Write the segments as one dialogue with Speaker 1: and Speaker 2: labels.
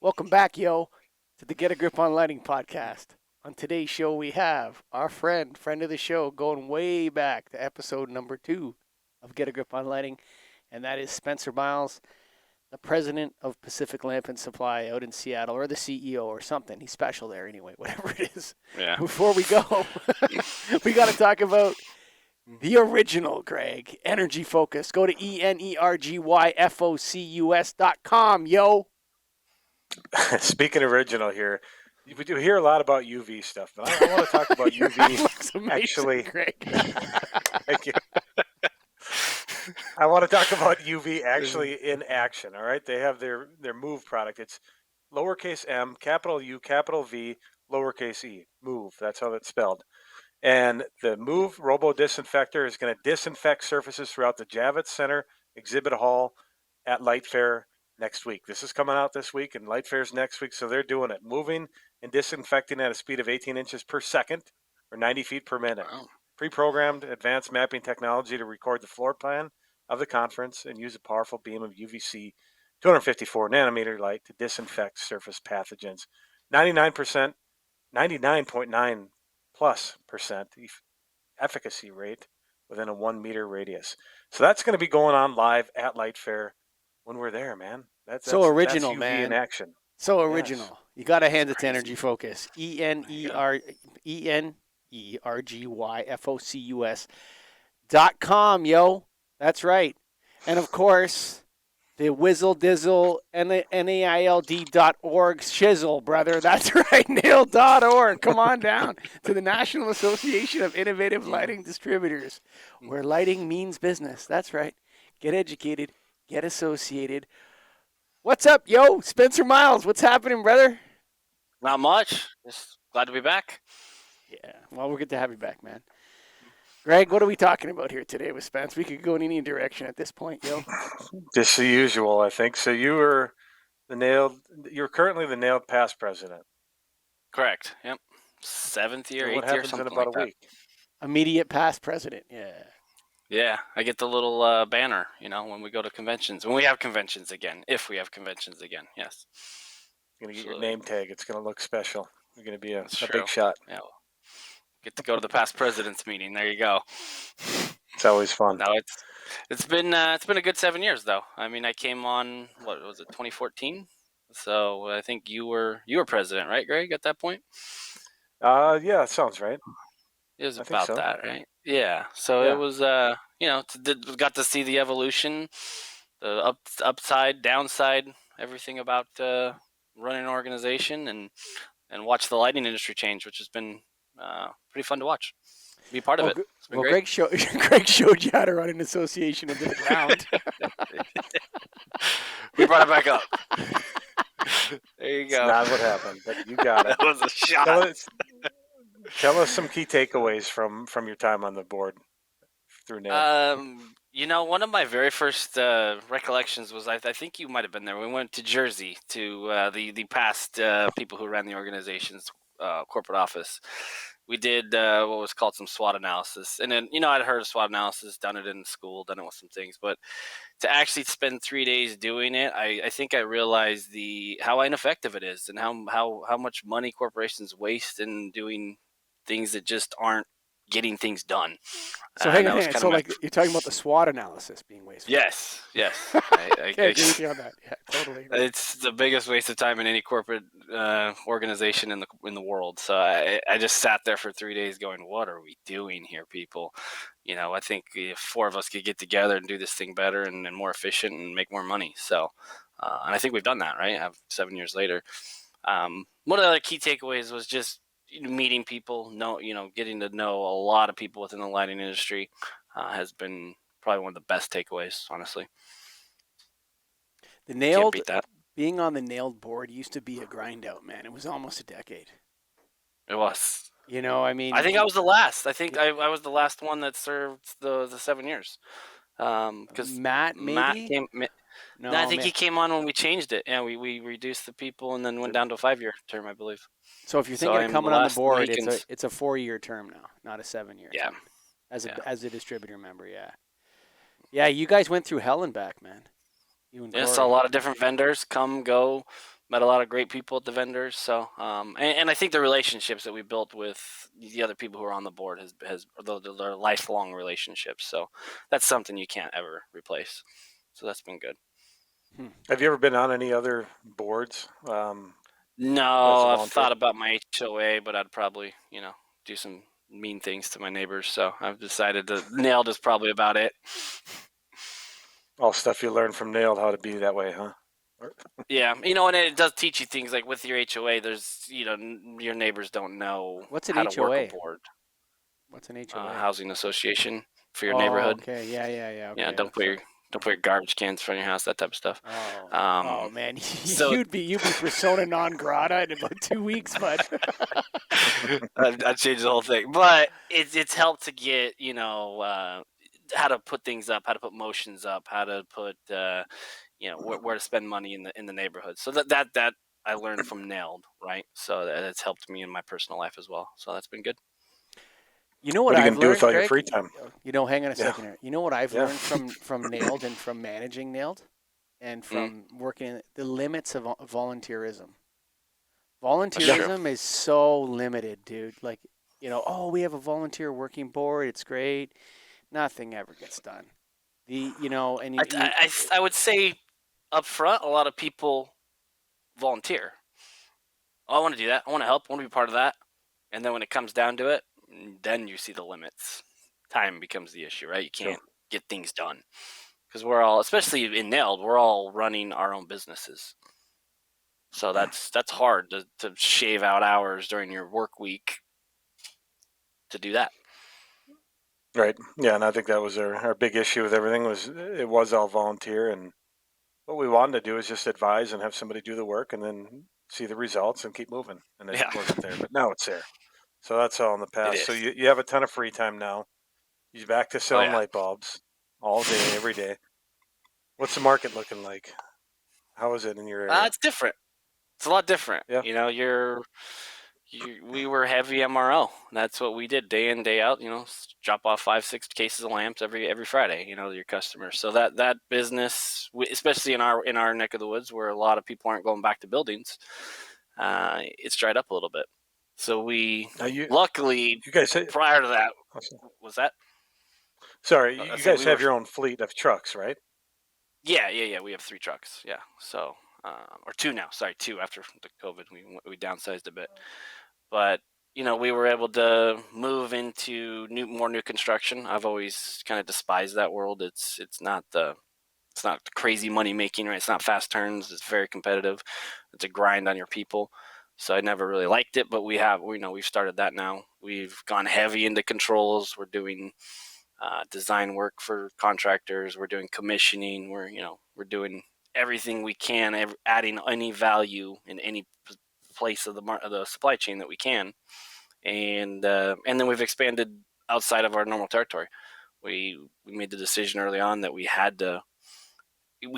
Speaker 1: Welcome back, yo, to the Get a Grip on Lighting podcast. On today's show, we have our friend of the show, going way back to episode number 2 of Get a Grip on Lighting, and that is Spencer Miles, the president of Pacific Lamp and Supply out in Seattle, or the CEO or something. He's special there anyway, whatever it is.
Speaker 2: Yeah.
Speaker 1: Before we go, we got to talk about the original, Greg, Energy Focus. Go to ENERGYFOCUS.com, yo.
Speaker 3: Speaking of original here, we do hear a lot about UV stuff, but I want to talk about UV
Speaker 1: looks amazing,
Speaker 3: actually.
Speaker 1: Greg.
Speaker 3: Thank you. I want to talk about UV actually in action. All right, they have their Move product. It's lowercase m, capital U, capital V, lowercase e. Move. That's how that's spelled. And the Move Robo Disinfector is going to disinfect surfaces throughout the Javits Center exhibit hall at Light Fair next week. This is coming out this week, and Light Fair's next week, so they're doing it. Moving and disinfecting at a speed of 18 inches per second or 90 feet per minute.
Speaker 2: Wow.
Speaker 3: Pre-programmed advanced mapping technology to record the floor plan of the conference and use a powerful beam of UVC 254 nanometer light to disinfect surface pathogens. 99.9 plus percent efficacy rate within a 1 meter radius. So that's going to be going on live at Light Fair when we're there, man. That's
Speaker 1: so original,
Speaker 3: that's UV
Speaker 1: man.
Speaker 3: in action.
Speaker 1: So original.
Speaker 3: Yes.
Speaker 1: You got to hand it to
Speaker 2: Crazy.
Speaker 1: Energy Focus. ENERGYFOCUS.com, yo. That's right. And of course, the Whizzle Dizzle and the NAILD.org shizzle, brother. That's right, nail.org. Come on down to the National Association of Innovative Lighting Distributors, where lighting means business. That's right. Get educated, get associated. What's up, yo? Spencer Miles, what's happening, brother?
Speaker 2: Not much. Just glad to be back.
Speaker 1: Yeah, well, we're good to have you back, man. Greg, what are we talking about here today with Spence? We could go in any direction at this point, yo.
Speaker 3: Just the usual, I think. So you're currently the nailed past president.
Speaker 2: Correct. Yep. 7th year,
Speaker 3: So
Speaker 2: 8th
Speaker 3: what
Speaker 2: year,
Speaker 3: happens
Speaker 2: something
Speaker 3: in about
Speaker 2: like
Speaker 3: a
Speaker 2: that.
Speaker 3: week?
Speaker 1: Immediate past president, yeah.
Speaker 2: Yeah, I get the little banner, when we go to conventions. When we have conventions again. If we have conventions again, yes.
Speaker 3: You're going to get your
Speaker 2: Absolutely.
Speaker 3: name tag. It's going to look special. You're going to be a
Speaker 2: That's true.
Speaker 3: big shot.
Speaker 2: Yeah. Get to go to the past president's meeting. There you go.
Speaker 3: It's always fun.
Speaker 2: No, it's been a good 7 years though. I mean, I came on, what was it, 2014? So I think you were president, right, Greg, at that point?
Speaker 3: Yeah, that sounds right.
Speaker 2: It was
Speaker 3: I think
Speaker 2: about
Speaker 3: so.
Speaker 2: that, right? Yeah. So
Speaker 3: Yeah.
Speaker 2: it was, got to see the evolution, the upside, downside, everything about running an organization and watch the lighting industry change, which has been pretty fun to watch. Be part of it. It's been great.
Speaker 1: Greg showed you how to run an association into the ground.
Speaker 2: We brought it back up. There you
Speaker 3: It's
Speaker 2: go.
Speaker 3: not what happened, but you got it.
Speaker 2: That was a shot.
Speaker 3: Tell us some key takeaways from your time on the board through NAILD.
Speaker 2: One of my very first recollections was I think you might have been there. We went to Jersey to the past people who ran the organization's corporate office. We did what was called some SWOT analysis. And then, I'd heard of SWOT analysis, done it in school, done it with some things. But to actually spend 3 days doing it, I think I realized how ineffective it is and how much money corporations waste in doing things that just aren't getting things done.
Speaker 1: So hang on. So you're talking about the SWOT analysis being wasteful.
Speaker 2: Yes.
Speaker 1: I agree with you on that. Yeah, totally.
Speaker 2: It's the biggest waste of time in any corporate organization in the world. So I just sat there for 3 days going, what are we doing here, people? I think if 4 of us could get together and do this thing better and more efficient and make more money. So, and I think we've done that, right? 7 years later. One of the other key takeaways was just meeting people, getting to know a lot of people within the lighting industry has been probably one of the best takeaways, honestly.
Speaker 1: The NAILD,
Speaker 2: Can't beat that.
Speaker 1: Being on the NAILD board used to be a grind out, man. It was almost a decade.
Speaker 2: It was.
Speaker 1: I mean,
Speaker 2: I think I was the last. I think I was the last one that served the 7 years. Because
Speaker 1: Matt, maybe?
Speaker 2: Matt came.
Speaker 1: No,
Speaker 2: I think he came on when we changed it. Yeah, we reduced the people and then went down to a 5-year term, I believe.
Speaker 1: So if you're thinking of coming on the board,
Speaker 2: Mohicans.
Speaker 1: it's a 4-year term now, not a 7-year.
Speaker 2: Yeah.
Speaker 1: term. As a distributor member, yeah. Yeah, you guys went through hell and back, man. You and
Speaker 2: Yeah,
Speaker 1: Corey.
Speaker 2: saw a lot of different vendors come, go, met a lot of great people at the vendors. So, and I think the relationships that we built with the other people who are on the board has they're lifelong relationships. So that's something you can't ever replace. So that's been good.
Speaker 3: Have you ever been on any other boards as
Speaker 2: No,
Speaker 3: a
Speaker 2: I've
Speaker 3: volunteer?
Speaker 2: thought about my HOA, but I'd probably, do some mean things to my neighbors. So I've decided that nailed is probably about it.
Speaker 3: All stuff you learned from Nailed how to be that way, huh?
Speaker 2: Yeah, and it does teach you things like with your HOA. There's, your neighbors don't know
Speaker 1: What's an
Speaker 2: how to work a
Speaker 1: HOA?
Speaker 2: board,
Speaker 1: What's an HOA?
Speaker 2: housing association for your
Speaker 1: Oh,
Speaker 2: neighborhood.
Speaker 1: okay. Yeah.
Speaker 2: Yeah,
Speaker 1: Okay.
Speaker 2: don't put your
Speaker 1: Sorry.
Speaker 2: garbage cans in front of your house, that type of stuff.
Speaker 1: Oh
Speaker 2: Um,
Speaker 1: man,
Speaker 2: so
Speaker 1: you'd be persona non grata in about 2 weeks, bud.
Speaker 2: I'd change the whole thing, but it's helped to get how to put things up, how to put motions up, how to put where to spend money in the neighborhood. So that I learned from Nailed, right? So it's helped me in my personal life as well. So that's been good.
Speaker 1: You know what
Speaker 3: What are you
Speaker 1: I've
Speaker 3: gonna do with
Speaker 1: learned,
Speaker 3: all your
Speaker 1: Craig?
Speaker 3: free time?
Speaker 1: Hang on a
Speaker 3: Yeah,
Speaker 1: second here. You know what I've
Speaker 3: yeah.
Speaker 1: learned from Nailed and from managing Nailed and
Speaker 2: Mm,
Speaker 1: from working in the limits of volunteerism.
Speaker 2: that's true.
Speaker 1: Volunteerism is so limited, dude. Like, oh, we have a volunteer working board. It's great. Nothing ever gets done. And
Speaker 2: I would say up front, a lot of people volunteer. Oh, I want to do that. I want to help. I want to be part of that. And then when it comes down to it, then you see the limits. Time becomes the issue, right? You
Speaker 3: True.
Speaker 2: can't get things done because we're all, especially in Nailed, we're all running our own businesses. So that's hard to shave out hours during your work week to do that.
Speaker 3: Right. Yeah, and I think that was our big issue with everything was it was all volunteer, and what we wanted to do is just advise and have somebody do the work and then see the results and keep moving. And it
Speaker 2: Yeah,
Speaker 3: wasn't there, but now it's there. So that's all in the
Speaker 2: it
Speaker 3: past. So
Speaker 2: is.
Speaker 3: you have a ton of free time now. You're back to
Speaker 2: Oh
Speaker 3: selling
Speaker 2: yeah.
Speaker 3: light bulbs all day, every day. What's the market looking like? How is it in your area?
Speaker 2: It's different. It's a lot different.
Speaker 3: Yeah.
Speaker 2: We were heavy MRO. That's what we did day in, day out. Drop off 5, 6 cases of lamps every Friday. To your customers. So that business, especially in our neck of the woods, where a lot of people aren't going back to buildings, it's dried up a little bit. So we
Speaker 3: Now
Speaker 2: luckily
Speaker 3: you guys say,
Speaker 2: prior to that
Speaker 3: oh, sorry.
Speaker 2: was that
Speaker 3: Sorry,
Speaker 2: I
Speaker 3: you
Speaker 2: say
Speaker 3: guys
Speaker 2: we were
Speaker 3: have your own fleet of trucks, right?
Speaker 2: yeah. We have 3 trucks. Yeah. So or 2 now. Sorry, 2 after the COVID. We downsized a bit. But we were able to move into more new construction. I've always kind of despised that world. It's not crazy money making, right? It's not fast turns. It's very competitive. It's a grind on your people. So I never really liked it, but we've started that now. We've gone heavy into controls. We're doing design work for contractors. We're doing commissioning. We're doing everything we can, adding any value in any place of the supply chain that we can, and then we've expanded outside of our normal territory. We made the decision early on that we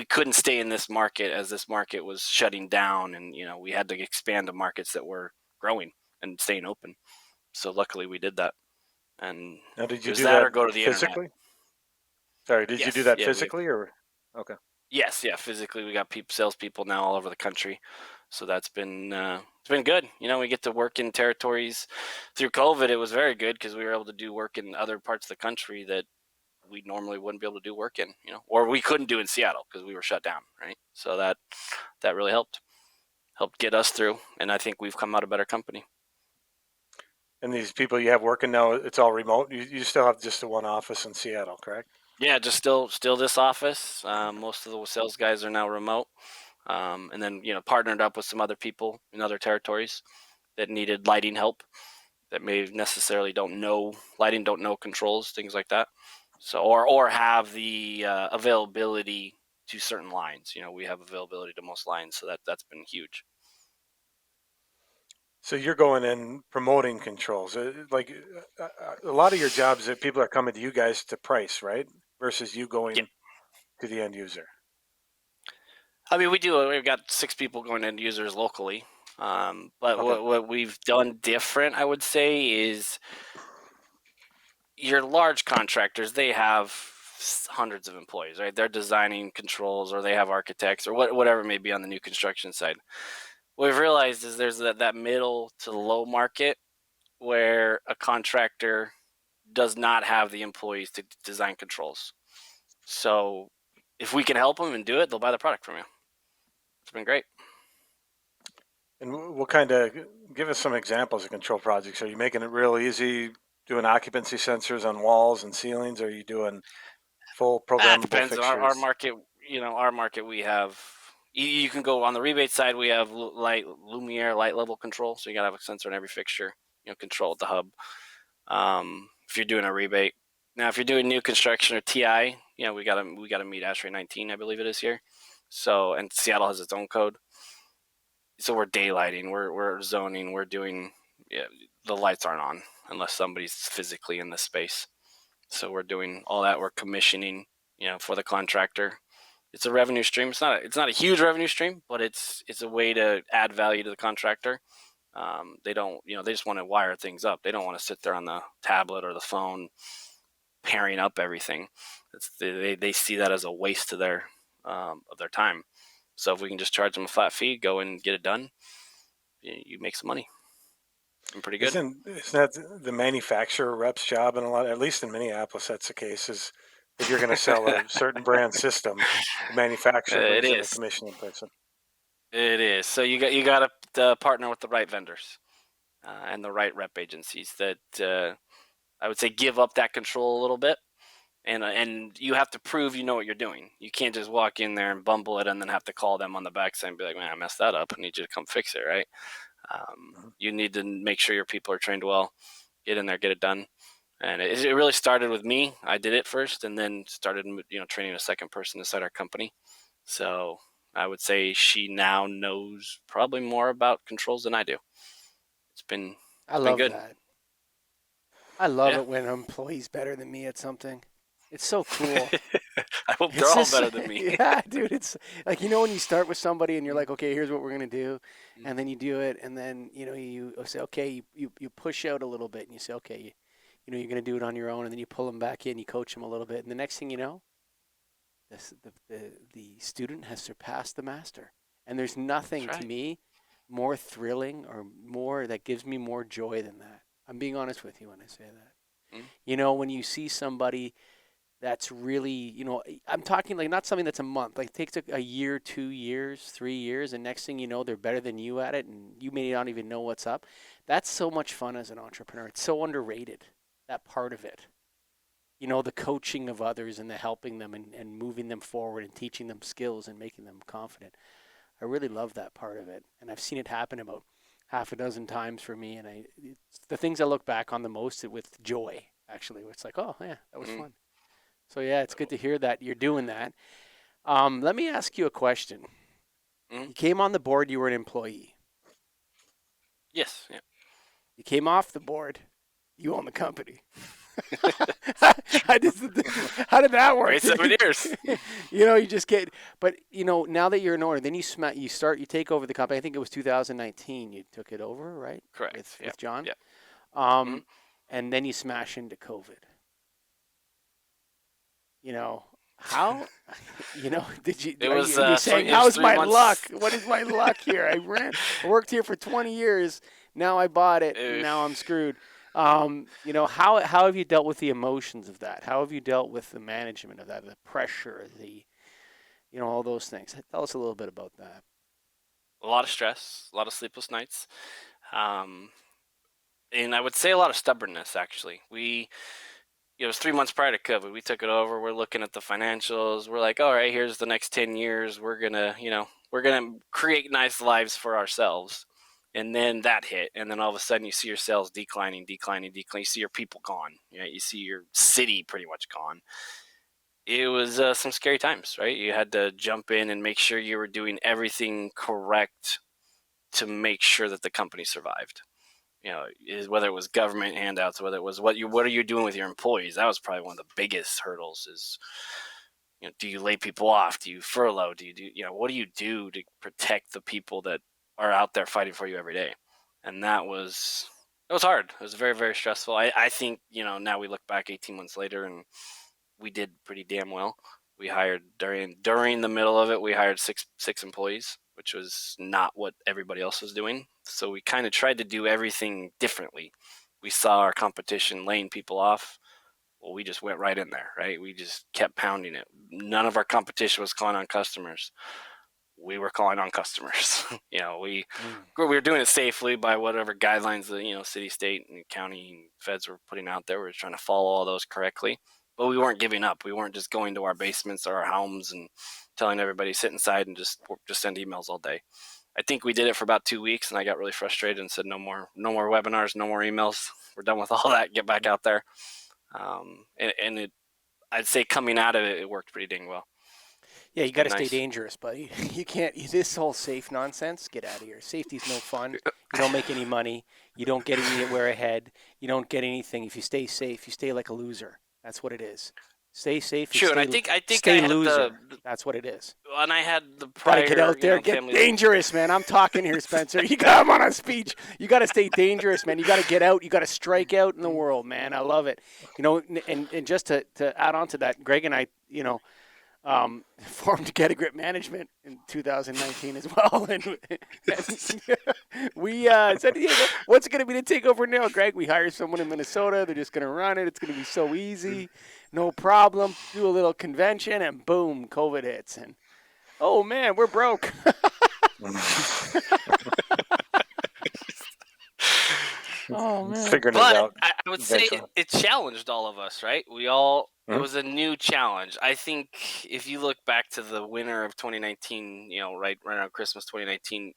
Speaker 2: couldn't stay in this market as this market was shutting down, and we had to expand to markets that were growing and staying open. So luckily we did that, and
Speaker 3: Now, did
Speaker 2: it
Speaker 3: you
Speaker 2: was
Speaker 3: do
Speaker 2: that
Speaker 3: that
Speaker 2: or go to the internet.
Speaker 3: physically? Sorry, did you do
Speaker 2: Yes,
Speaker 3: that
Speaker 2: yeah,
Speaker 3: physically or? Okay.
Speaker 2: yes, yeah. Physically, we got salespeople now all over the country, so that's it's been good. We get to work in territories. Through COVID, it was very good because we were able to do work in other parts of the country that we normally wouldn't be able to do work in, or we couldn't do in Seattle because we were shut down, right? So that really helped get us through, and I think we've come out a better company.
Speaker 3: And these people you have working now, it's all remote. You still have just the one office in Seattle, correct?
Speaker 2: Yeah, just still this office. Most of the sales guys are now remote, and then partnered up with some other people in other territories that needed lighting help that may necessarily don't know lighting, don't know controls, things like that. So or have the availability to certain lines. We have availability to most lines, so that's been huge.
Speaker 3: So you're going in promoting controls. A lot of your jobs that people are coming to you guys to price, right? Versus you
Speaker 2: Yeah,
Speaker 3: going to the end user.
Speaker 2: I mean we've got 6 people going to end users locally. But
Speaker 3: Okay.
Speaker 2: what we've done different, I would say, is your large contractors, they have hundreds of employees, right? They're designing controls, or they have architects, or whatever it may be on the new construction side. What we've realized is there's that middle to low market where a contractor does not have the employees to design controls. So if we can help them and do it, they'll buy the product from you. It's been great.
Speaker 3: And what kind of, give us some examples of control projects. Are you making it real easy doing occupancy sensors on walls and ceilings? Or are you doing full
Speaker 2: It
Speaker 3: programmable
Speaker 2: depends on our
Speaker 3: fixtures?
Speaker 2: market. Our market, we have, you can go on the rebate side. We have Lumiere light level control. So you got to have a sensor in every fixture, control at the hub. If you're doing a rebate. Now, if you're doing new construction or TI, we got to meet ASHRAE 19, I believe it is here. So, and Seattle has its own code. So we're daylighting, we're zoning, we're doing, the lights aren't on unless somebody's physically in the space. So we're doing all that. We're commissioning, for the contractor. It's a revenue stream. It's not a huge revenue stream, but it's a way to add value to the contractor. They don't, they just want to wire things up. They don't want to sit there on the tablet or the phone pairing up everything. They see that as a waste of their time. So if we can just charge them a flat fee, go and get it done, you make some money. I'm pretty good.
Speaker 3: Isn't that the manufacturer rep's job in at least in Minneapolis, that's the case, is if you're going to sell a certain brand system, the manufacturer
Speaker 2: It
Speaker 3: brings in a
Speaker 2: is.
Speaker 3: commissioning person.
Speaker 2: It is. So you got to partner with the right vendors and the right rep agencies that I would say give up that control a little bit. And you have to prove you know what you're doing. You can't just walk in there and bumble it and then have to call them on the backside and be like, man, I messed that up. I need you to come fix it, right? You need to make sure your people are trained well. Get in there, get it done. And it really started with me. I did it first and then started training a second person inside our company. So I would say she now knows probably more about controls than I do. It's been good.
Speaker 1: That. I love it when an employee's better than me at something. It's so cool.
Speaker 2: I hope they're all better than me.
Speaker 1: Yeah, dude. It's like, when you start with somebody and you're like, okay, here's what we're going to do. And then you do it. And then, you say, okay, you push out a little bit and you say, okay, you're going to do it on your own. And then you pull them back in, you coach them a little bit. And the next thing you know, the student has surpassed the master. And there's nothing to me more thrilling or more that gives me more joy than that. I'm being honest with you when I say that. When you see somebody that's really, I'm talking like not something that's a month, like it takes a year, 2 years, 3 years, and next thing you know, they're better than you at it, and you may not even know what's up. That's so much fun as an entrepreneur. It's so underrated, that part of it. The coaching of others and the helping them and moving them forward and teaching them skills and making them confident. I really love that part of it, and I've seen it happen about half a dozen times for me, and it's the things I look back on the most with joy, actually. It's like, oh, yeah, that was fun. So, yeah, it's good to hear that you're doing that. Let me ask you a question. You came on the board, you were an employee.
Speaker 2: Yes. Yeah.
Speaker 1: You came off the board, you own the company. How did that work?
Speaker 2: Wait 7 years.
Speaker 1: You just get, but now that you're an owner, then you take over the company. I think it was 2019 you took it over, right?
Speaker 2: Correct.
Speaker 1: With John.
Speaker 2: Yeah.
Speaker 1: And then you smash into COVID. How? Did you?
Speaker 2: It was.
Speaker 1: You're saying, how's my luck? What is my luck here? I worked here for 20 years. Now I bought it. And now I'm screwed. How have you dealt with the emotions of that? How have you dealt with the management of that, the pressure, all those things? Tell us a little bit about that.
Speaker 2: A lot of stress, a lot of sleepless nights, and I would say a lot of stubbornness. Actually, it was 3 months prior to COVID. We took it over. We're looking at the financials. We're like, all right, here's the next 10 years. We're gonna create nice lives for ourselves. And then that hit, and then all of a sudden you see your sales declining. You see your people gone. You see your city pretty much gone. It was some scary times, right? You had to jump in and make sure you were doing everything correct to make sure that the company survived. Whether it was government handouts, whether it was what are you doing with your employees? That was probably one of the biggest hurdles. Is do you lay people off? Do you furlough? What do you do to protect the people that are out there fighting for you every day? And it was hard. It was very, very stressful. I think, now we look back 18 months later and we did pretty damn well. We hired during the middle of it, we hired six employees, which was not what everybody else was doing. So we kind of tried to do everything differently. We saw our competition laying people off. Well, we just went right in there, right? We just kept pounding it. None of our competition was calling on customers. We were calling on customers. We were doing it safely by whatever guidelines the city, state, and county and feds were putting out there. We were trying to follow all those correctly, but we weren't giving up. We weren't just going to our basements or our homes and telling everybody sit inside and just send emails all day. I think we did it for about 2 weeks, and I got really frustrated and said, no more webinars, no more emails. We're done with all that. Get back out there. I'd say coming out of it, it worked pretty dang well.
Speaker 1: Yeah, you got to stay dangerous, buddy. You can't. This whole safe nonsense. Get out of here. Safety's no fun. You don't make any money. You don't get anywhere ahead. You don't get anything. If you stay safe, you stay like a loser. That's what it is. Stay safe.
Speaker 2: Sure, and I think
Speaker 1: stay
Speaker 2: I had
Speaker 1: loser. That's what it is.
Speaker 2: And I had the prior.
Speaker 1: Gotta get out there. Get dangerous, man. I'm talking here, Spencer. You got him on a speech. You got to stay dangerous, man. You got to get out. You got to strike out in the world, man. I love it. And just to add on to that, Greg and I, formed Get a Grip Management in 2019 as well, and we said, "What's it going to be to take over now, Greg?" We hire someone in Minnesota. They're just going to run it. It's going to be so easy, no problem. Do a little convention, and boom, COVID hits, and oh man, we're broke. Oh man!
Speaker 3: Figuring it out.
Speaker 2: I would say it challenged all of us, right? We all. It was a new challenge. I think if you look back to the winter of 2019, right around Christmas 2019,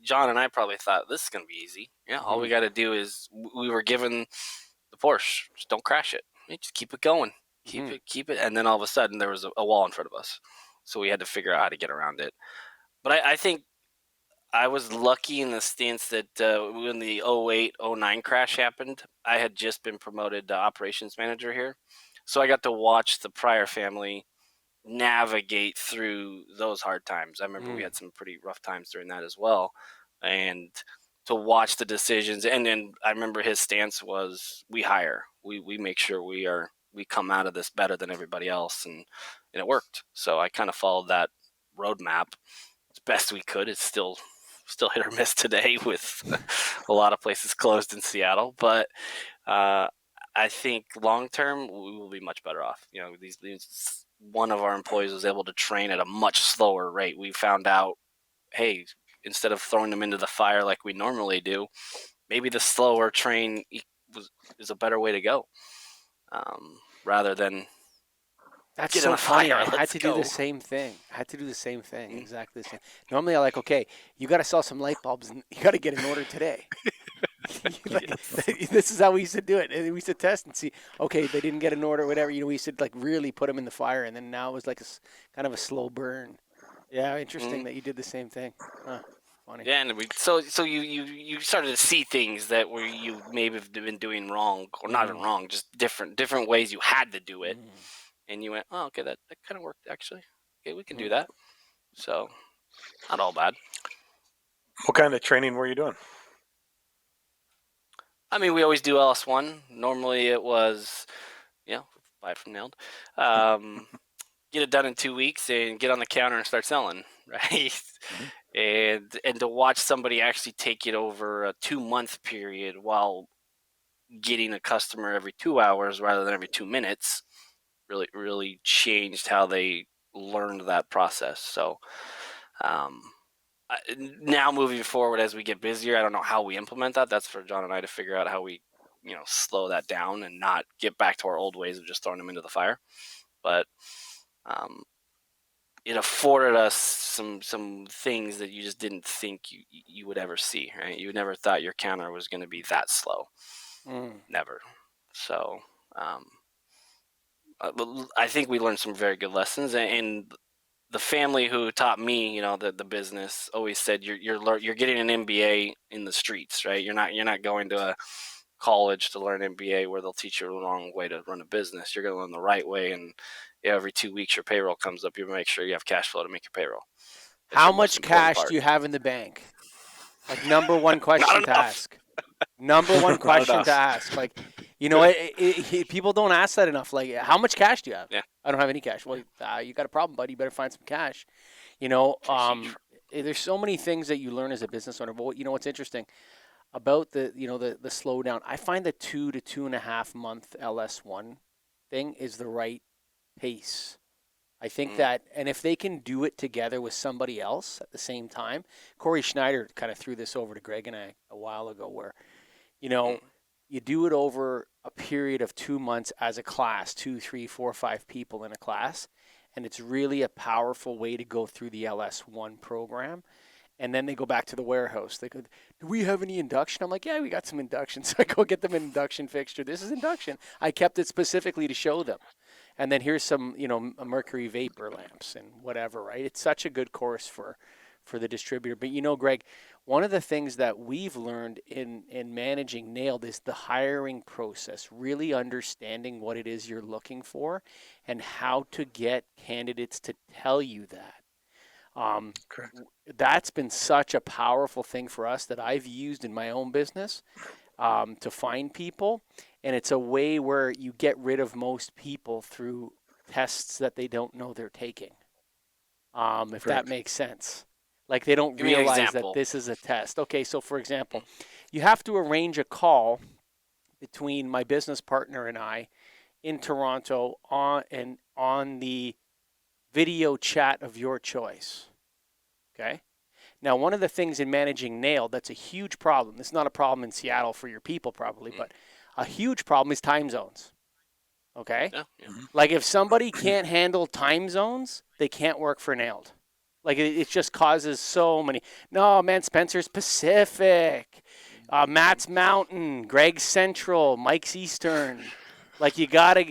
Speaker 2: John and I probably thought this is going to be easy. Yeah, all we got to do is we were given the Porsche. Just don't crash it. Just keep it going. Keep it. And then all of a sudden there was a wall in front of us. So we had to figure out how to get around it. But I think I was lucky in the stance that when the 08-09 crash happened, I had just been promoted to operations manager here. So I got to watch the prior family navigate through those hard times. I remember we had some pretty rough times during that as well. And to watch the decisions. And then I remember his stance was we hire. We make sure we come out of this better than everybody else. And it worked. So I kind of followed that roadmap as best we could. It's still hit or miss today with a lot of places closed in Seattle. But I think long term we will be much better off. These one of our employees was able to train at a much slower rate. We found out, hey, instead of throwing them into the fire like we normally do, maybe the slower train is a better way to go, rather than
Speaker 1: That's
Speaker 2: get
Speaker 1: so
Speaker 2: in the
Speaker 1: funny.
Speaker 2: fire.
Speaker 1: I had to do the same thing. Exactly the same. Normally, I okay, you got to sell some light bulbs, and you got to get an order today. This is how we used to do it. And we used to test and see, okay, they didn't get an order, whatever. We used to really put them in the fire, and then now it was like kind of a slow burn. Yeah, interesting that you did the same thing. Huh, funny.
Speaker 2: Yeah, and so you started to see things that you maybe have been doing wrong, or not even wrong, just different ways you had to do it. And you went, oh, okay, that kind of worked, actually. Okay, we can do that. So, not all bad.
Speaker 3: What kind of training were you doing?
Speaker 2: I mean, we always do LS1. Normally it was, buy it from Nailed. Get it done in 2 weeks and get on the counter and start selling, right? And to watch somebody actually take it over a 2-month period while getting a customer every 2 hours rather than every 2 minutes really changed how they learned that process. So now moving forward as we get busier, I don't know how we implement that. That's for John and I to figure out how we slow that down and not get back to our old ways of just throwing them into the fire. But it afforded us some things that you just didn't think you would ever see, right? You never thought your counter was going to be that slow. Never. So I think we learned some very good lessons, and the family who taught me, the business, always said you're getting an MBA in the streets, right? You're not going to a college to learn MBA where they'll teach you the wrong way to run a business. You're going to learn the right way, and every 2 weeks your payroll comes up. You make sure you have cash flow to make your payroll.
Speaker 1: How much cash do you have in the bank? Like, number one question to ask. Number one question to ask. Like, You know, people don't ask that enough. Like, how much cash do you have?
Speaker 2: Yeah.
Speaker 1: I don't have any cash. Well, you got a problem, buddy. You better find some cash. You know,
Speaker 2: It's a huge
Speaker 1: there's so many things that you learn as a business owner. But you know what's interesting about the slowdown? I find the 2 to 2.5 month LS1 thing is the right pace. I think that, and if they can do it together with somebody else at the same time, Corey Schneider kind of threw this over to Greg and I a while ago, where you know, you do it over a period of 2 months as a class, 2, 3, 4, 5 people in a class. And it's really a powerful way to go through the LS1 program. And then they go back to the warehouse. They go, do we have any induction? I'm like, yeah, we got some induction. So I go get them an induction fixture. This is induction. I kept it specifically to show them. And then here's some, mercury vapor lamps and whatever, right? It's such a good course for the distributor. But Greg, one of the things that we've learned in managing Nailed is the hiring process, really understanding what it is you're looking for and how to get candidates to tell you that.
Speaker 3: Correct.
Speaker 1: That's been such a powerful thing for us that I've used in my own business to find people. And it's a way where you get rid of most people through tests that they don't know they're taking, if that makes sense. Like they don't realize that this is a test. Okay, so for example, you have to arrange a call between my business partner and I in Toronto on the video chat of your choice. Okay? Now, one of the things in managing Nailed that's a huge problem. It's not a problem in Seattle for your people probably, but a huge problem is time zones. Okay?
Speaker 2: Yeah.
Speaker 1: Like if somebody can't handle time zones, they can't work for Nailed. Like it just causes so many. No, man, Spencer's Pacific, Matt's Mountain, Greg's Central, Mike's Eastern. Like you gotta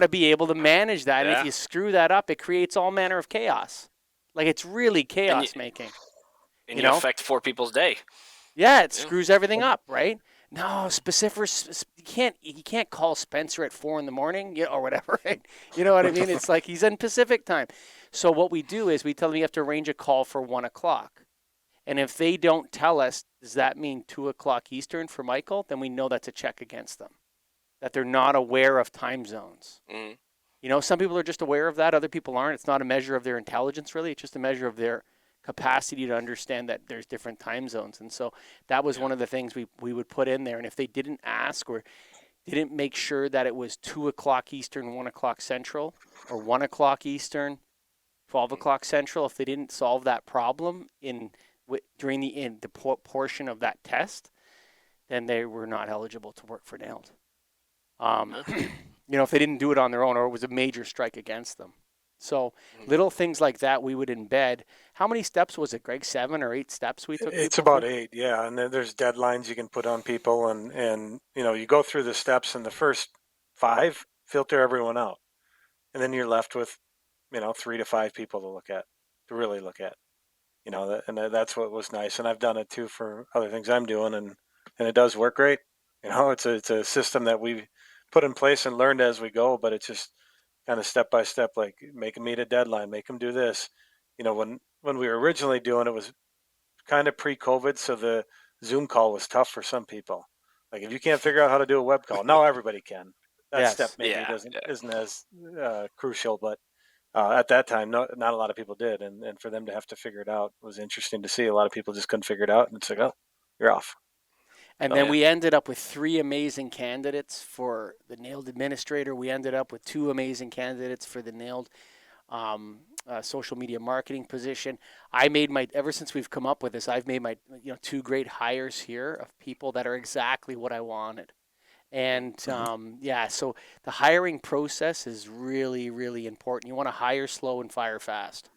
Speaker 1: be able to manage that. And if you screw that up, it creates all manner of chaos. Like it's really chaos making.
Speaker 2: And you affect 4 people's day.
Speaker 1: Yeah, it screws everything up, right? No, you can't call Spencer at 4 a.m, or whatever, right? You know what I mean? It's like he's in Pacific time. So what we do is we tell them you have to arrange a call for 1:00. And if they don't tell us, does that mean 2:00 Eastern for Michael? Then we know that's a check against them, that they're not aware of time zones. Some people are just aware of that. Other people aren't. It's not a measure of their intelligence, really. It's just a measure of their capacity to understand that there's different time zones. And so that was one of the things we would put in there. And if they didn't ask or didn't make sure that it was 2:00 Eastern, 1:00 Central, or 1:00 Eastern, 12:00 Central, if they didn't solve that problem during the portion of that test, then they were not eligible to work for Nailed. If they didn't do it on their own or it was a major strike against them. So little things like that we would embed. How many steps was it, Greg? 7 or 8 steps we took?
Speaker 3: It's about 8, yeah. And then there's deadlines you can put on people, and you go through the steps, and the first 5 filter everyone out, and then you're left with 3 to 5 people to really look at. And that's what was nice. And I've done it too for other things I'm doing, and it does work great. It's a system that we put in place and learned as we go, but it's just kind of step by step, like make them meet a deadline, make them do this. When we were originally doing it was kind of pre-COVID, so the Zoom call was tough for some people. Like if you can't figure out how to do a web call, now everybody can. That step maybe isn't as crucial, but at that time, not a lot of people did, and for them to have to figure it out was interesting to see. A lot of people just couldn't figure it out, and it's like, oh, you're off.
Speaker 1: And then we ended up with 3 amazing candidates for the Nailed administrator. We ended up with 2 amazing candidates for the Nailed social media marketing position. Ever since we've come up with this, I've made my 2 great hires here of people that are exactly what I wanted. And so the hiring process is really, really important. You want to hire slow and fire fast.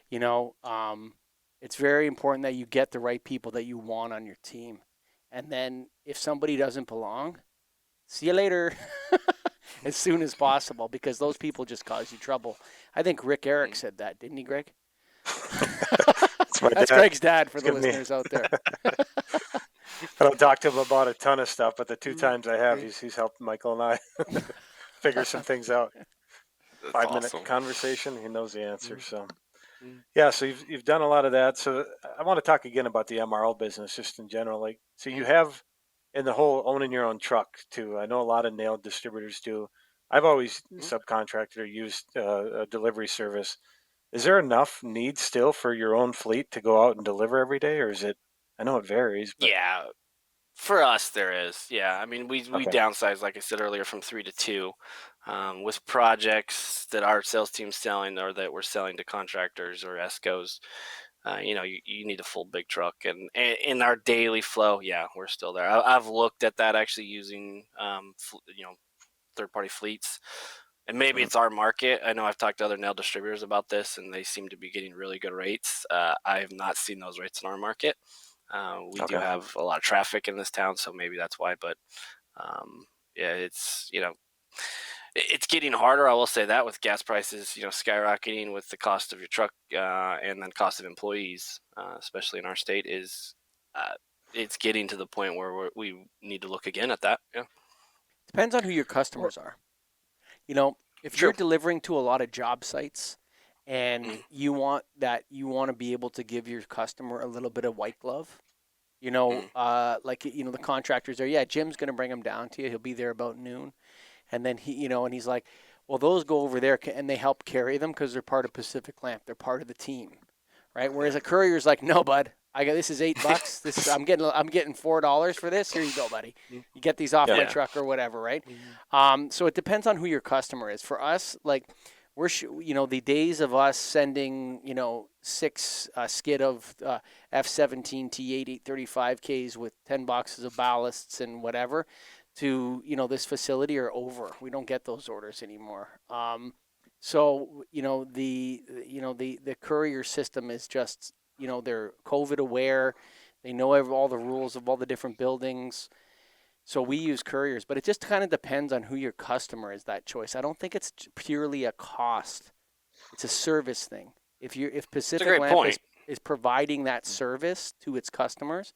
Speaker 1: It's very important that you get the right people that you want on your team. And then if somebody doesn't belong, see you later as soon as possible, because those people just cause you trouble. I think Ehrich said that, didn't he, Greg? That's Greg's dad for the listeners out there.
Speaker 3: I don't talk to him about a ton of stuff, but the 2 times I have, he's helped Michael and I figure some things out. 5-minute conversation, he knows the answer. So, so you've done a lot of that. So I want to talk again about the MRO business, just in general. So you have and the whole owning your own truck too. I know a lot of nail distributors do. I've always
Speaker 2: Mhm.
Speaker 3: subcontracted or used a delivery service. Is there enough need still for your own fleet to go out and deliver every day, or is it? I know it varies, but
Speaker 2: Yeah, for us there is. Yeah, I mean we
Speaker 3: okay,
Speaker 2: downsized, like I said earlier, from 3 to 2, with projects that our sales team's selling or that we're selling to contractors or ESCOs. You need a full big truck, and in our daily flow, yeah, we're still there. I've looked at that actually using, third party fleets, and maybe
Speaker 3: Mhm.
Speaker 2: it's our market. I know I've talked to other nail distributors about this, and they seem to be getting really good rates. I have not seen those rates in our market. We do
Speaker 3: Okay,
Speaker 2: have a lot of traffic in this town, so maybe that's why. But yeah, it's getting harder. I will say that with gas prices, skyrocketing with the cost of your truck, and then cost of employees, especially in our state, is uh, it's getting to the point where we need to look again at that. Yeah,
Speaker 1: Depends on who your
Speaker 3: well,
Speaker 1: customers are. You know, if you're
Speaker 2: true.
Speaker 1: delivering to a lot of job sites and
Speaker 2: Mm,
Speaker 1: you want to be able to give your customer a little bit of white glove,
Speaker 2: mm,
Speaker 1: the contractors are, yeah, Jim's going to bring them down to you. He'll be there about noon. And then and he's like, well, those go over there and they help carry them because they're part of Pacific Lamp. They're part of the team, right? Whereas
Speaker 2: yeah.
Speaker 1: a courier's like, no, bud, I got this is $8. This is I'm getting $4 for this. Here you go, buddy.
Speaker 2: Mm,
Speaker 1: You get these off
Speaker 3: yeah,
Speaker 1: my
Speaker 2: yeah.
Speaker 1: truck or whatever, right? So it depends on who your customer is. For us, like the days of us sending six skid of F-17 T8 835Ks with 10 boxes of ballasts and whatever to this facility are over. We don't get those orders anymore. So the courier system is just they're COVID aware. They know all the rules of all the different buildings. So we use couriers, but it just kind of depends on who your customer is. That choice. I don't think it's purely a cost. It's a service thing. If
Speaker 2: It's a
Speaker 1: Pacific
Speaker 2: great
Speaker 1: Lamp
Speaker 2: point.
Speaker 1: is providing that service to its customers,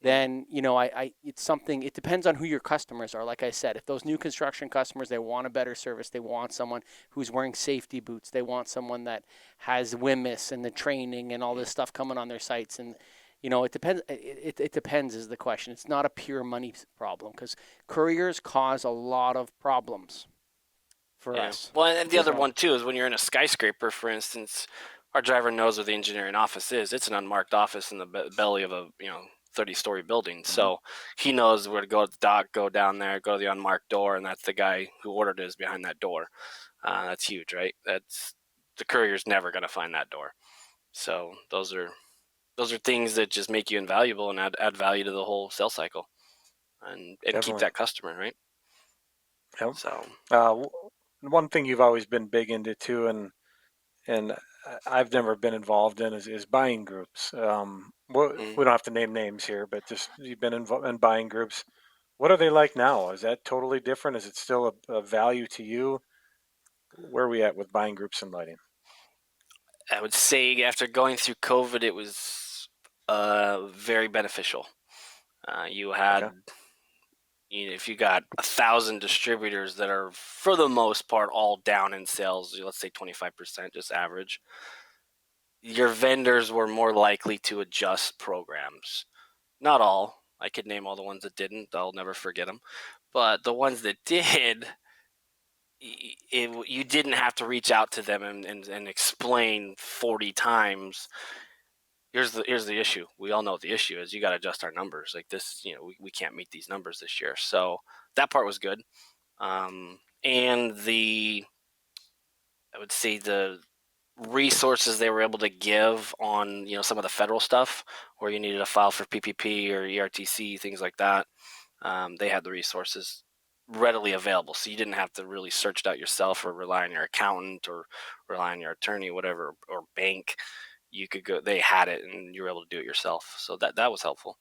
Speaker 2: Mm,
Speaker 1: then it's something. It depends on who your customers are. Like I said, if those new construction customers, they want a better service, they want someone who's wearing safety boots, they want someone that has WMIS and the training and all
Speaker 2: mm,
Speaker 1: this stuff coming on their sites, and it depends. It depends is the question. It's not a pure money problem because couriers cause a lot of problems for
Speaker 2: yeah.
Speaker 1: us.
Speaker 2: Well, and the other
Speaker 1: So
Speaker 2: one too is when you're in a skyscraper, for instance, our driver knows where the engineering office is. It's an unmarked office in the belly of a 30-story building,
Speaker 3: hmm,
Speaker 2: so he knows where to go at the dock, go down there, go to the unmarked door, and that's the guy who ordered it is behind that door. That's huge, right? That's the courier's never going to find that door. So those are things that just make you invaluable and add value to the whole sales cycle, and keep
Speaker 3: definitely.
Speaker 2: that customer, right?
Speaker 3: Yep.
Speaker 2: So.
Speaker 3: W- One thing you've always been big into too, and I've never been involved in is buying groups.
Speaker 2: Mm.
Speaker 3: We don't have to name names here, but just you've been involved in buying groups. What are they like now? Is that totally different? Is it still a value to you? Where are we at with buying groups and lighting?
Speaker 2: I would say after going through COVID, it was very beneficial. You had,
Speaker 3: Okay.
Speaker 2: if you got 1,000 distributors that are for the most part all down in sales, let's say 25%, just average, your vendors were more likely to adjust programs. Not all. I could name all the ones that didn't. I'll never forget them. But the ones that did, you didn't have to reach out to them and explain 40 times. Here's the issue. We all know what the issue is. You got to adjust our numbers. Like this, we can't meet these numbers this year. So that part was good. And I would say the resources they were able to give on some of the federal stuff where you needed to file for PPP or ERTC, things like that. They had the resources readily available, so you didn't have to really search it out yourself or rely on your accountant or rely on your attorney, whatever, or bank. You could go. They had it, and you were able to do it yourself. So that was helpful.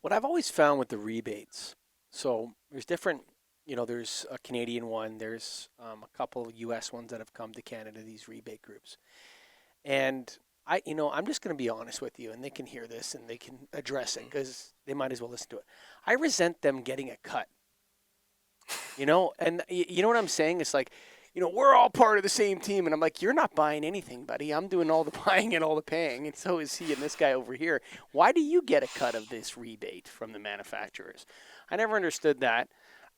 Speaker 1: what I've always found with the rebates, so there's different, there's a Canadian one, there's a couple US ones that have come to Canada, these rebate groups. And I'm just going to be honest with you, and they can hear this and they can address it because they might as well listen to it. I resent them getting a cut, and you know what I'm saying? It's like, we're all part of the same team. And I'm like, you're not buying anything, buddy. I'm doing all the buying and all the paying. And so is he and this guy over here. Why do you get a cut of this rebate from the manufacturers? I never understood that.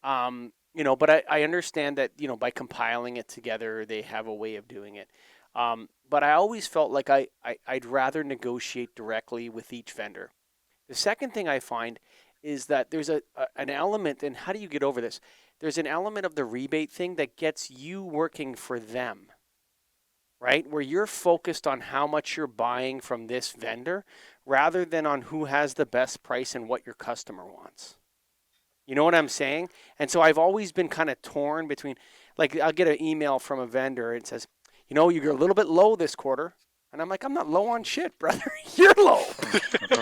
Speaker 1: But I understand that, by compiling it together, they have a way of doing it. But I always felt like I'd rather negotiate directly with each vendor. The second thing I find is that there's an element, and how do you get over this? There's an element of the rebate thing that gets you working for them, right? Where you're focused on how much you're buying from this vendor rather than on who has the best price and what your customer wants. You know what I'm saying? And so I've always been kind of torn between, like, I'll get an email from a vendor and it says, you're a little bit low this quarter. And I'm like, I'm not low on shit, brother. You're low.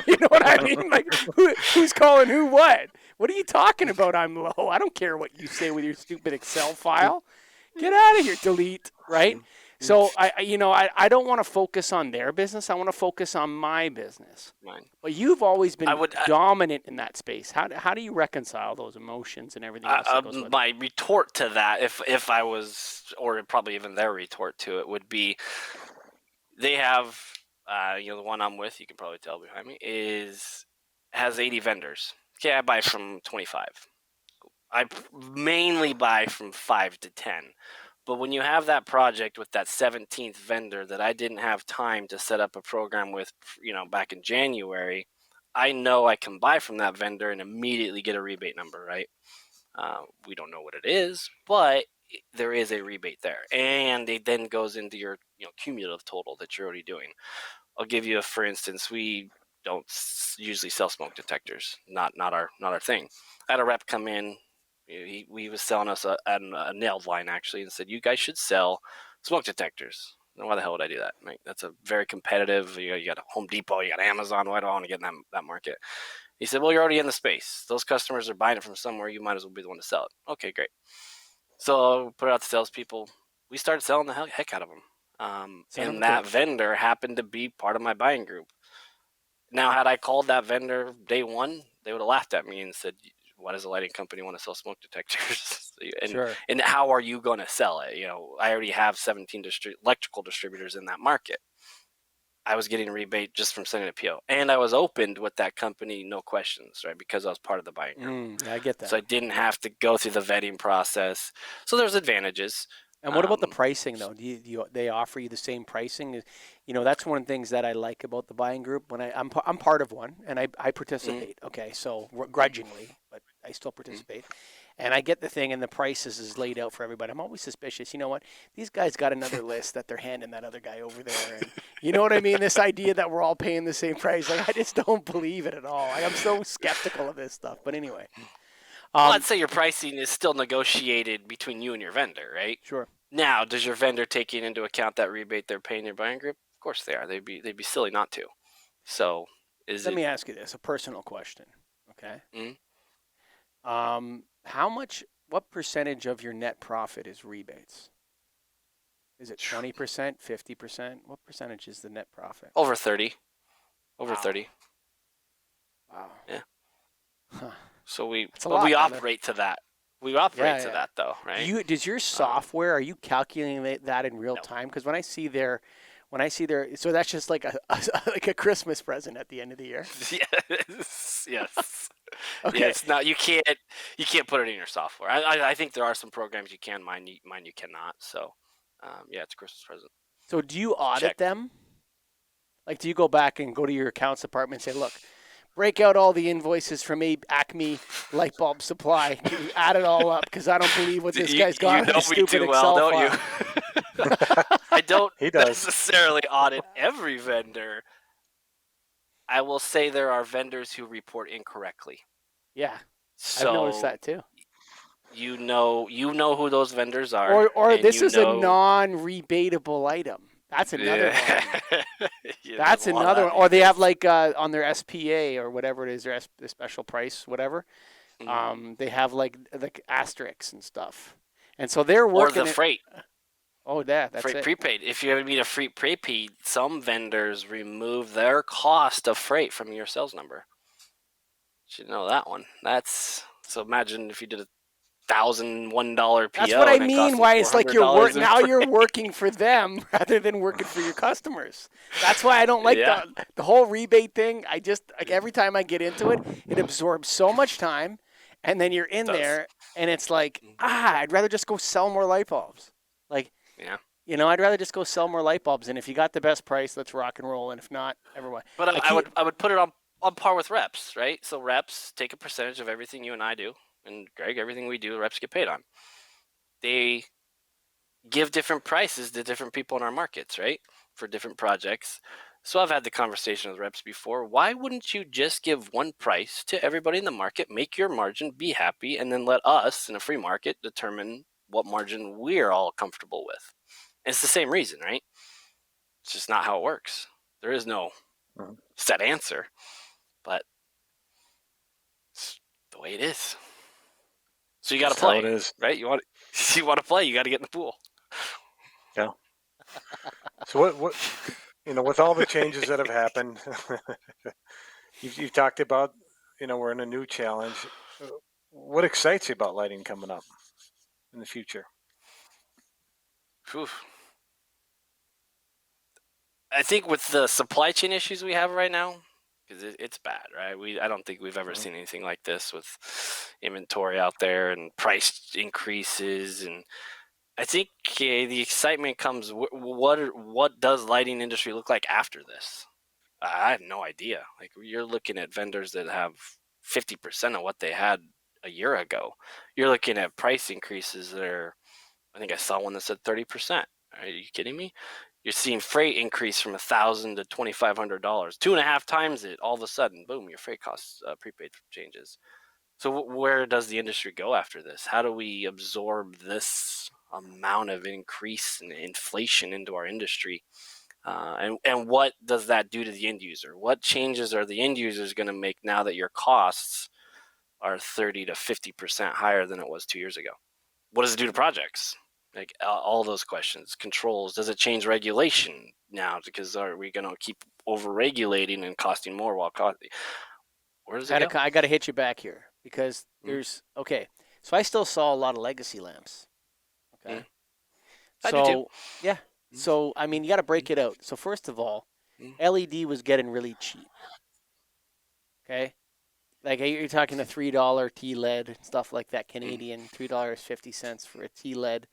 Speaker 1: You know what I mean? Like, who's calling who what? What are you talking about? I'm low. I don't care what you say with your stupid Excel file. Get out of here. Delete, right? So I don't want to focus on their business. I want to focus on my business.
Speaker 2: Mine.
Speaker 1: But you've always been dominant in that space. How do you reconcile those emotions and everything else that goes with it?
Speaker 2: My retort to that, if I was, or probably even their retort to it, would be, they have, the one I'm with, you can probably tell behind me, has 80 vendors. Okay, I buy from 25. I mainly buy from 5 to 10. But when you have that project with that 17th vendor that I didn't have time to set up a program with, back in January, I know I can buy from that vendor and immediately get a rebate number, right? We don't know what it is, but there is a rebate there. And it then goes into your cumulative total that you're already doing. I'll give you for instance, we don't usually sell smoke detectors. Not our thing. I had a rep come in. He was selling us a nailed line, actually, and said, you guys should sell smoke detectors. Now, why the hell would I do that? Right? That's a very competitive. You got Home Depot, you got Amazon. Why do I want to get in that market? He said, well, you're already in the space. Those customers are buying it from somewhere. You might as well be the one to sell it. Okay, great. So put it out to salespeople. We started selling the heck out of them. And that vendor happened to be part of my buying group. Now, had I called that vendor day one, they would have laughed at me and said, why does a lighting company want to sell smoke detectors? And how are you going to sell it? I already have 17 electrical distributors in that market. I was getting a rebate just from sending a PO. And I was opened with that company, no questions, right? Because I was part of the buying group.
Speaker 1: I get that.
Speaker 2: So I didn't have to go through the vetting process. So there's advantages.
Speaker 1: And what about the pricing, though? Do they offer you the same pricing? That's one of the things that I like about the buying group. When I'm part of one, and I participate. Okay, so grudgingly, but I still participate. And I get the thing, and the prices is laid out for everybody. I'm always suspicious. You know what? These guys got another list that they're handing that other guy over there. And you know what I mean? This idea that we're all paying the same price. Like, I just don't believe it at all. I'm so skeptical of this stuff. But anyway.
Speaker 2: Well, let's say your pricing is still negotiated between you and your vendor, right?
Speaker 1: Sure.
Speaker 2: Now, does your vendor take into account that rebate they're paying your buying group? Of course they are. They'd be silly not to. So,
Speaker 1: let me ask you this, a personal question, okay? What percentage of your net profit is rebates? Is it 20%, 50%? What percentage is the net profit?
Speaker 2: Over 30. Over 30.
Speaker 1: Wow.
Speaker 2: Yeah.
Speaker 1: Huh.
Speaker 2: So we operate to that. We operate to that, though, right?
Speaker 1: Does your software, are you calculating that in real time? Because when I see their, so that's just like a Christmas present at the end of the year.
Speaker 2: Yes.
Speaker 1: Okay.
Speaker 2: Yes. No, you can't put it in your software. I think there are some programs you can. Mine you cannot. So, it's a Christmas present.
Speaker 1: So do you audit them? Like, do you go back and go to your accounts department and say, look, break out all the invoices from Acme Light Bulb Supply. Add it all up because I don't believe what this guy's got in his stupid Excel
Speaker 2: don't
Speaker 1: file.
Speaker 2: You? I don't necessarily audit every vendor. I will say there are vendors who report incorrectly.
Speaker 1: Yeah,
Speaker 2: so
Speaker 1: I've noticed that too.
Speaker 2: You know who those vendors are.
Speaker 1: Or this is a non-rebatable item. That's another one. That's another one. Or they have like on their SPA or whatever it is, their special price, whatever. They have like asterisks and stuff. And so they're working.
Speaker 2: Or the freight.
Speaker 1: Oh, that's
Speaker 2: freight
Speaker 1: it.
Speaker 2: Prepaid. If you ever meet a freight prepaid, some vendors remove their cost of freight from your sales number. You should know that one. So imagine if you did $1,001 PO.
Speaker 1: That's what I
Speaker 2: and it
Speaker 1: mean.
Speaker 2: costs them
Speaker 1: Why it's like
Speaker 2: $400 in
Speaker 1: now
Speaker 2: freight.
Speaker 1: you're working for them rather than working for your customers. That's why I don't like
Speaker 2: Yeah.
Speaker 1: the whole rebate thing. I just like every time I get into it, it absorbs so much time, and then you're in
Speaker 2: It does.
Speaker 1: there, and it's like I'd rather just go sell more light bulbs. Like
Speaker 2: Yeah.
Speaker 1: I'd rather just go sell more light bulbs, and if you got the best price, let's rock and roll, and if not, everyone.
Speaker 2: But
Speaker 1: I
Speaker 2: I
Speaker 1: keep
Speaker 2: would put it on par with reps, right? So reps take a percentage of everything you and I do, and Greg, everything we do, reps get paid on. They give different prices to different people in our markets, right? For different projects. So I've had the conversation with reps before. Why wouldn't you just give one price to everybody in the market, make your margin, be happy, and then let us in a free market determine what margin we're all comfortable with? And it's the same reason, right? It's just not how it works. There is no set answer, but it's the way it is. So you got to
Speaker 3: That's how
Speaker 2: play,
Speaker 3: it is.
Speaker 2: right? You want to play, you got to get in the pool.
Speaker 3: Yeah. So what with all the changes that have happened, you've talked about, we're in a new challenge. What excites you about lighting coming up in the future?
Speaker 2: Whew. I think with the supply chain issues we have right now, because it's bad, right? I don't think we've ever seen anything like this with inventory out there and price increases, and I think the excitement comes. What does lighting industry look like after this? I have no idea. Like you're looking at vendors that have 50% of what they had a year ago. You're looking at price increases that are. I think I saw one that said 30%. Are you kidding me? You're seeing freight increase from $1,000 to $2,500, 2.5 times it. All of a sudden, boom, your freight costs prepaid changes. So where does the industry go after this? How do we absorb this amount of increase and inflation into our industry? And what does that do to the end user? What changes are the end users going to make now that your costs are 30 to 50% higher than it was 2 years ago? What does it do to projects? Like all those questions, controls. Does it change regulation now? Because are we going to keep over regulating and costing more while costing? Where does it go?
Speaker 1: I got to hit you back here because there's okay. So I still saw a lot of legacy lamps. Okay.
Speaker 2: I do too.
Speaker 1: Yeah. So I mean, you got to break it out. So first of all, LED was getting really cheap. Okay. Like you're talking a $3 T-LED and stuff like that, Canadian, $3.50 for a T-LED.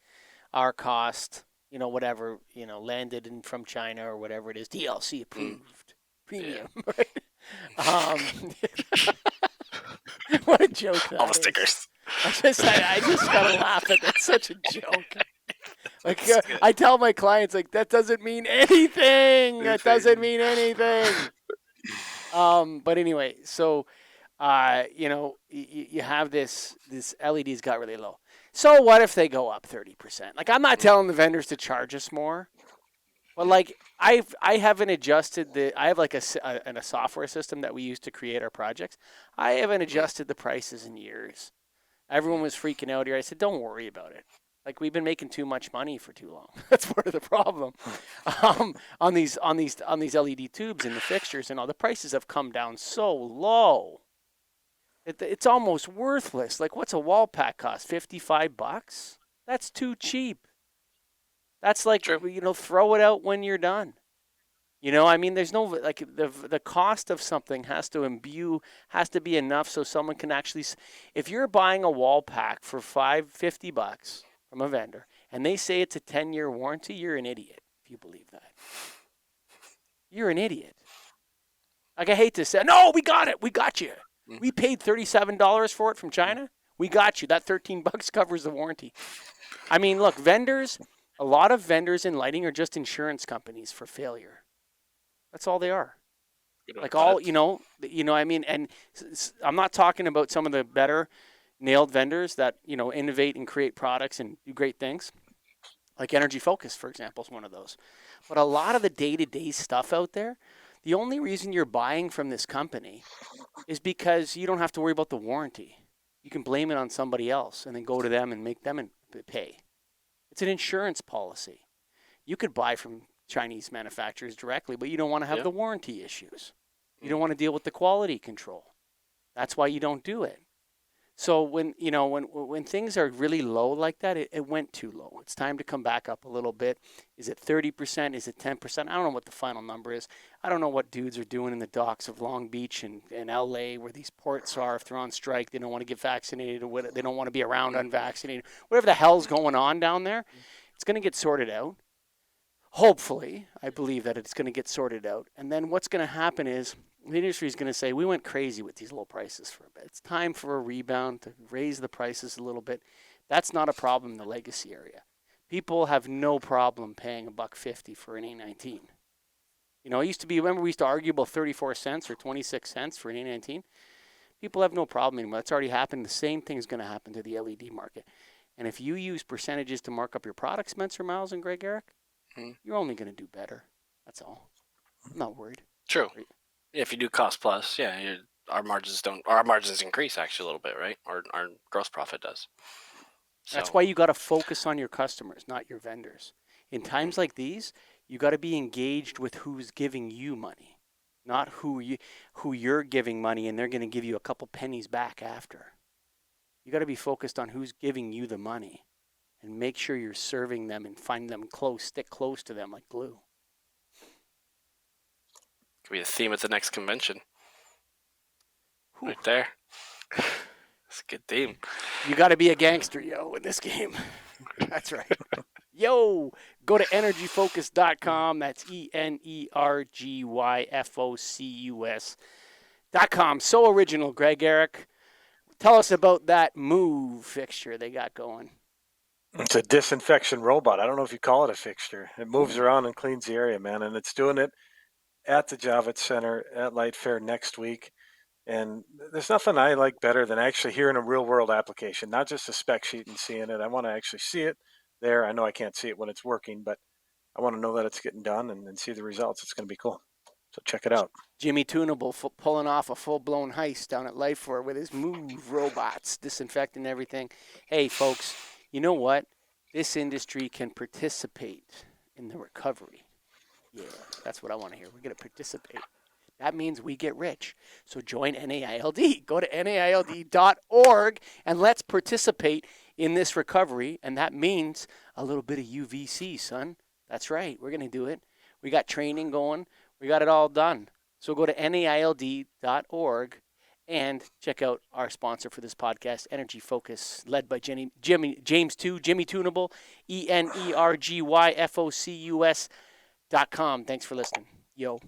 Speaker 1: Our cost, whatever, landed in from China or whatever it is, DLC approved, premium, right? What a joke that
Speaker 2: All the
Speaker 1: is.
Speaker 2: stickers.
Speaker 1: I just gotta laugh at that. Such a joke. Like I tell my clients, like that doesn't mean anything. That doesn't mean anything. But anyway, so you have this LEDs got really low. So what if they go up 30%? Like I'm not telling the vendors to charge us more, but like I haven't adjusted I have like a software system that we use to create our projects. I haven't adjusted the prices in years. Everyone was freaking out here. I said, don't worry about it. Like we've been making too much money for too long. That's part of the problem. On these LED tubes and the fixtures and all, the prices have come down so low. It's almost worthless. Like what's a wall pack cost? $55? That's too cheap. That's like throw it out when you're done. I mean, there's no like the cost of something has to be enough so someone can actually. If you're buying a wall pack for $50 from a vendor and they say it's a 10-year warranty, you're an idiot if you believe that. You're an idiot. Like I hate to say, no, we got it, we got you. We paid $37 for it from China. We got you. That $13 covers the warranty. I mean, look, a lot of vendors in lighting are just insurance companies for failure. That's all they are. Like all, I mean, and I'm not talking about some of the better nailed vendors that, innovate and create products and do great things. Like Energy Focus, for example, is one of those. But a lot of the day-to-day stuff out there, the only reason you're buying from this company is because you don't have to worry about the warranty. You can blame it on somebody else and then go to them and make them pay. It's an insurance policy. You could buy from Chinese manufacturers directly, but you don't want to have the warranty issues. You don't want to deal with the quality control. That's why you don't do it. So when things are really low like that, it went too low. It's time to come back up a little bit. Is it 30%? Is it 10%? I don't know what the final number is. I don't know what dudes are doing in the docks of Long Beach and LA where these ports are. If they're on strike, they don't want to get vaccinated or what, they don't want to be around unvaccinated. Whatever the hell's going on down there, it's going to get sorted out. Hopefully, I believe that it's going to get sorted out. And then what's going to happen is the industry is going to say, we went crazy with these low prices for a bit. It's time for a rebound to raise the prices a little bit. That's not a problem in the legacy area. People have no problem paying $1.50 for an A19. You know, it used to be, remember we used to argue about 34 cents or 26 cents for an A19? People have no problem anymore. That's already happened. The same thing is going to happen to the LED market. And if you use percentages to mark up your product, Spencer Miles and Greg Ehrich, you're only going to do better. That's all. I'm not worried.
Speaker 2: True. If you do cost plus, yeah, our margins increase actually a little bit, right? Our gross profit does.
Speaker 1: That's why you got to focus on your customers, not your vendors. In times like these, you got to be engaged with who's giving you money, not who you're giving money and they're going to give you a couple pennies back after. You got to be focused on who's giving you the money and make sure you're serving them and find them close, stick close to them like glue.
Speaker 2: Could be the theme at the next convention.
Speaker 1: Whew.
Speaker 2: Right there. That's a good theme.
Speaker 1: You got to be a gangster, yo, in this game. That's right. Yo, go to energyfocus.com. That's ENERGYFOCUS.com. So original, Greg Ehrich. Tell us about that move fixture they got going.
Speaker 3: It's a disinfection robot. I don't know if you call it a fixture. It moves around and cleans the area, man. And it's doing it at the Javits Center at Light Fair next week. And there's nothing I like better than actually hearing a real world application, not just a spec sheet and seeing it. I want to actually see it there. I know I can't see it when it's working, but I want to know that it's getting done and see the results. It's going to be cool. So check it out.
Speaker 1: Jimmy Tunable pulling off a full-blown heist down at Light Fair with his move robots, disinfecting everything. Hey, folks, you know what? This industry can participate in the recovery. Yeah, that's what I want to hear. We're going to participate. That means we get rich. So join NAILD. Go to NAILD.org and let's participate in this recovery. And that means a little bit of UVC, son. That's right. We're going to do it. We got training going. We got it all done. So go to NAILD.org and check out our sponsor for this podcast, Energy Focus, led by James Tunable, ENERGYFOCUS.com. Thanks for listening. Yo.